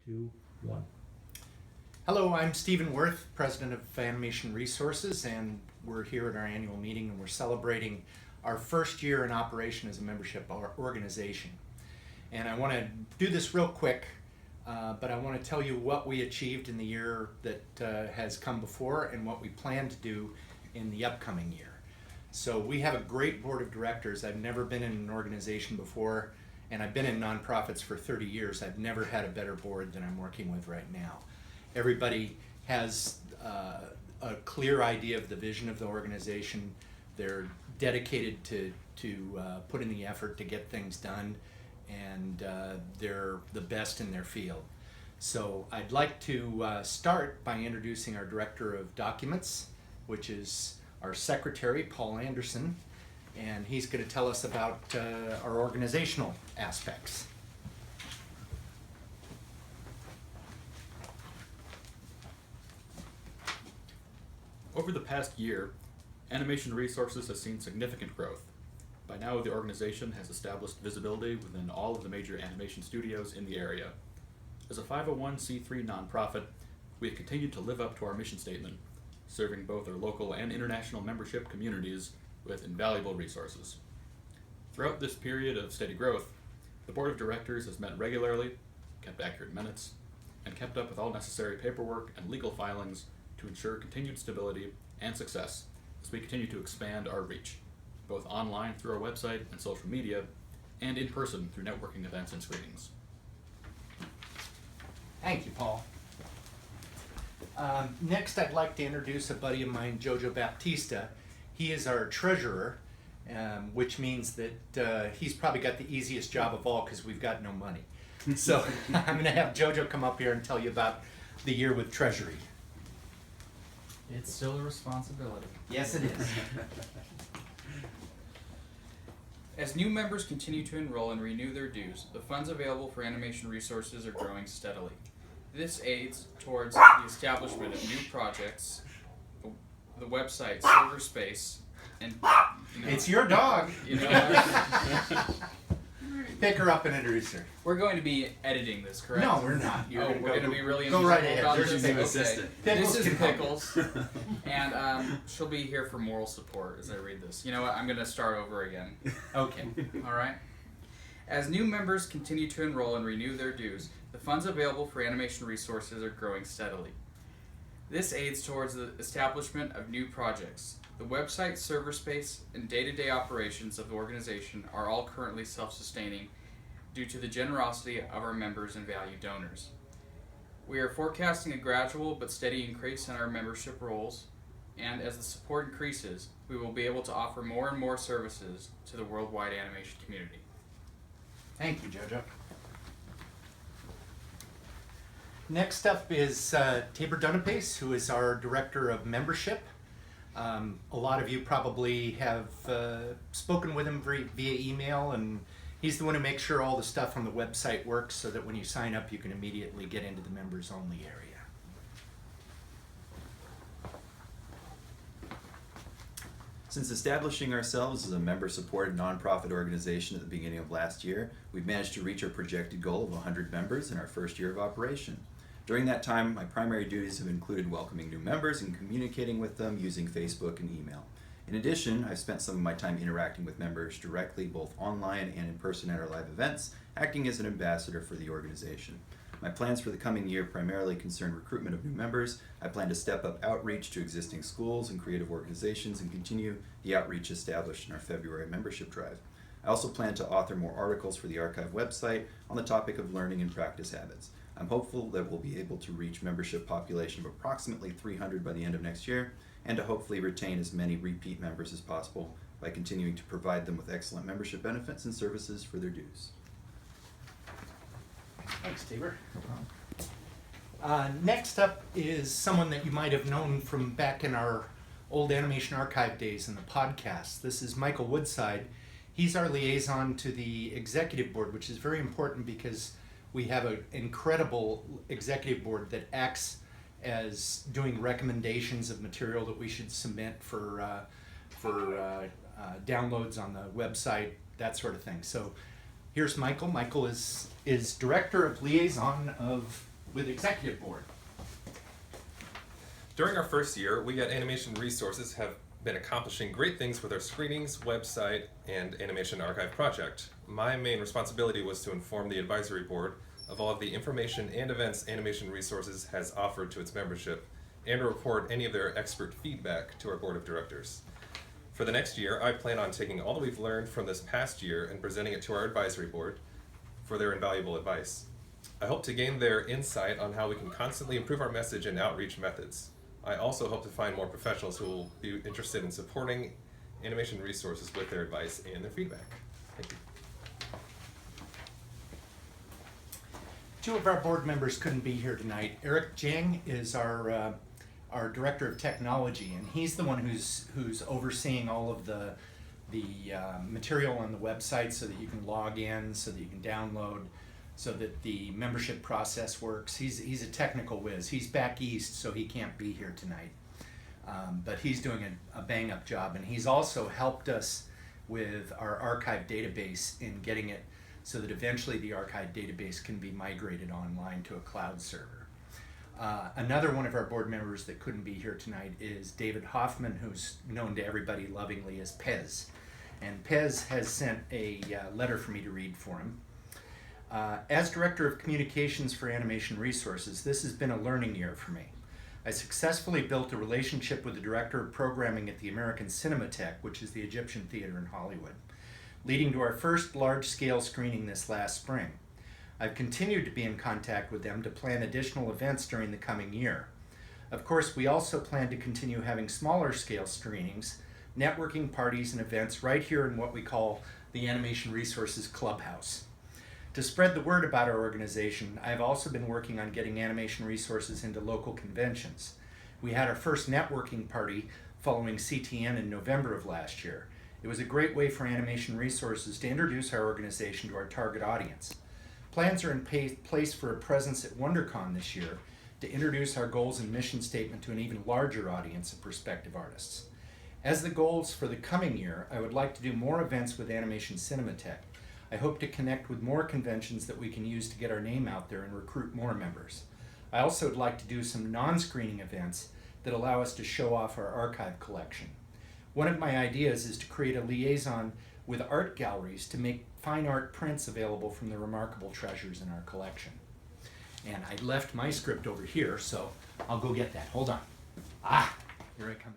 2, 1. Hello, I'm Stephen Worth, President of Animation Resources, and we're here at our annual meeting and we're celebrating our first year in operation as a membership organization. And I want to do this real quick, but I want to tell you what we achieved in the year that has come before and what we plan to do in the upcoming year. So we have a great board of directors. I've never been in an organization before, and I've been in nonprofits for 30 years. I've never had a better board than I'm working with right now. Everybody has a clear idea of the vision of the organization. They're dedicated to put in the effort to get things done, and they're the best in their field. So I'd like to start by introducing our Director of Documents, which is our Secretary, Paul Anderson, and he's going to tell us about our organizational aspects. Over the past year, Animation Resources has seen significant growth. By now, the organization has established visibility within all of the major animation studios in the area. As a 501c3 nonprofit, we have continued to live up to our mission statement, serving both our local and international membership communities with invaluable resources. Throughout this period of steady growth, the Board of Directors has met regularly, kept accurate minutes, and kept up with all necessary paperwork and legal filings to ensure continued stability and success as we continue to expand our reach, both online through our website and social media, and in person through networking events and screenings. Thank you, Paul. Next, I'd like to introduce a buddy of mine, Jojo Baptista. He is our treasurer, which means that he's probably got the easiest job of all because we've got no money. So I'm going to have Jojo come up here and tell you about the year with Treasury. It's still a responsibility. Yes, it is. As new members continue to enroll and renew their dues, the funds available for animation resources are growing steadily. This aids towards the establishment of new projects, the website, server space, and It's your dog. you know, Pick her up and introduce her. we're going to be editing this, correct? No, we're not. We're going to be really go right invisible ahead. about There's this? a new assistant. This Pickles is can help. Pickles, and she'll be here for moral support as I read this. You know what? I'm going to start over again. Okay. All right. As new members continue to enroll and renew their dues, the funds available for animation resources are growing steadily. This aids towards the establishment of new projects. The website, server space, and day-to-day operations of the organization are all currently self-sustaining due to the generosity of our members and value donors. We are forecasting a gradual but steady increase in our membership rolls, and as the support increases, we will be able to offer more and more services to the worldwide animation community. Thank you, Jojo. Next up is Tabor Dunapace, who is our Director of Membership. A lot of you probably have spoken with him via email, and he's the one who makes sure all the stuff on the website works so that when you sign up, you can immediately get into the members-only area. Since establishing ourselves as a member-supported nonprofit organization at the beginning of last year, we've managed to reach our projected goal of 100 members in our first year of operation. During that time, my primary duties have included welcoming new members and communicating with them using Facebook and email. In addition, I've spent some of my time interacting with members directly, both online and in person at our live events, acting as an ambassador for the organization. My plans for the coming year primarily concern recruitment of new members. I plan to step up outreach to existing schools and creative organizations and continue the outreach established in our February membership drive. I also plan to author more articles for the archive website on the topic of learning and practice habits. I'm hopeful that we'll be able to reach membership population of approximately 300 by the end of next year, and to hopefully retain as many repeat members as possible by continuing to provide them with excellent membership benefits and services for their dues. Thanks, Tabor. Next up is someone that you might have known from back in our old Animation Archive days in the podcast. This is Michael Woodside. He's our liaison to the executive board, which is very important because we have an incredible executive board that acts as doing recommendations of material that we should submit for downloads on the website, that sort of thing. So here's Michael. Michael is Director of Liaison of with Executive Board. During our first year, we at Animation Resources have been accomplishing great things with our screenings, website, and animation archive project. My main responsibility was to inform the advisory board of all of the information and events Animation Resources has offered to its membership, and to report any of their expert feedback to our board of directors. For the next year, I plan on taking all that we've learned from this past year and presenting it to our advisory board for their invaluable advice. I hope to gain their insight on how we can constantly improve our message and outreach methods. I also hope to find more professionals who will be interested in supporting Animation Resources with their advice and their feedback. Thank you. Two of our board members couldn't be here tonight. Eric Jang is our Director of Technology, and he's the one who's overseeing all of the material on the website so that you can log in, so that you can download, so that the membership process works. He's a technical whiz. He's back east, so he can't be here tonight. But he's doing a bang-up job, and he's also helped us with our archive database in getting it so that eventually the archive database can be migrated online to a cloud server. Another one of our board members that couldn't be here tonight is David Hoffman, who's known to everybody lovingly as Pez. And Pez has sent a letter for me to read for him. As Director of Communications for Animation Resources, this has been a learning year for me. I successfully built a relationship with the Director of Programming at the American Cinematheque, which is the Egyptian theater in Hollywood, leading to our first large-scale screening this last spring. I've continued to be in contact with them to plan additional events during the coming year. Of course, we also plan to continue having smaller-scale screenings, networking parties, and events right here in what we call the Animation Resources Clubhouse. To spread the word about our organization, I've also been working on getting Animation Resources into local conventions. We had our first networking party following CTN in November of last year. It was a great way for Animation Resources to introduce our organization to our target audience. Plans are in place for a presence at WonderCon this year to introduce our goals and mission statement to an even larger audience of prospective artists. As the goals for the coming year, I would like to do more events with Animation Cinematheque. I hope to connect with more conventions that we can use to get our name out there and recruit more members. I also would like to do some non-screening events that allow us to show off our archive collection. One of my ideas is to create a liaison with art galleries to make fine art prints available from the remarkable treasures in our collection. And I left my script over here, so I'll go get that. Hold on. Here I come again.